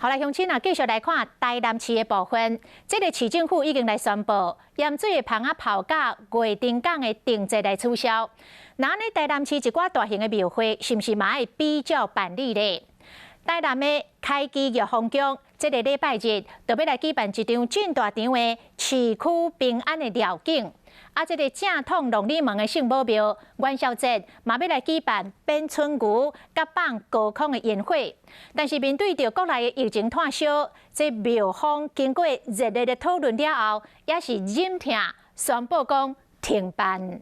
好来，乡亲啊，继续来看台南市的部分。这个市政府已经来宣布，盐水的芳仔炮甲月丁港的定节来取消。那呢，台南市一寡大型的庙会，是毋是嘛会比较办理呢？台南的开基玉峰宫，这个礼拜日就要来举办一场真大场的市区平安的绕境。啊，这个正统龙里门的圣母庙元宵节嘛要来举办变春牛、甲放高空的宴会，但是面对着国内的疫情炭烧，这庙方经过热烈的讨论了后，也是忍痛宣布讲停办。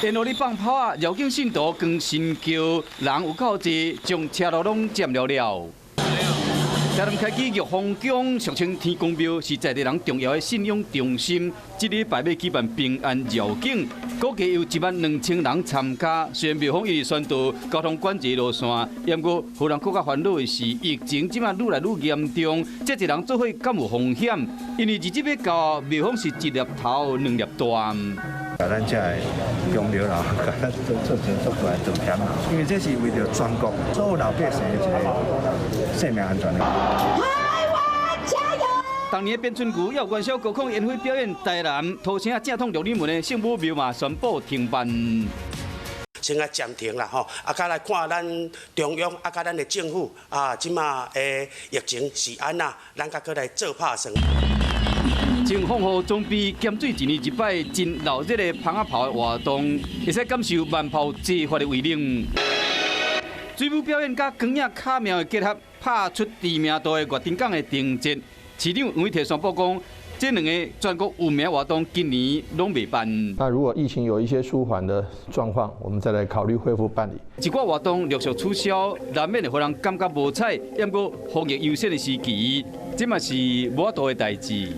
沿路咧放炮啊，绕境信徒更新桥，人有够济，将车路拢占了。台南开基玉峰宫，俗称天公庙，是在地人重要的信仰中心。这礼拜要举办平安绕境，估计有12000人参加。虽然庙方一直宣导交通管制路线，不过互人更加烦恼的是，疫情即马愈来愈严重，这一人做伙敢有风险？因为日子要到，庙方是一粒头两粒断。把咱这的公庙啦，把咱做成做出来做险，因为这是为了全国所有老百姓的一个生命安全。台湾加油！当年的变春牛要元宵高空烟火表演，台南土城正统六里门的圣母庙嘛宣布停办。先来暂停啦吼，甲来看咱中央甲咱的政府即马的疫情是安那，咱甲过来做拍算。前防护装备减水一年一摆，真闹热的芳仔炮的活动，会使感受慢炮激发的威力。水舞表演甲光影卡妙的结合，拍出知名度的月丁港的定节。市长黄伟提宣布讲，这两个全国有名活动今年拢未办。那如果疫情有一些舒缓的状况，我们再来考虑恢复办理。一寡活动陆续取消，难免会让人感觉无彩。不过防疫优先的时期，这嘛是无法度的代志。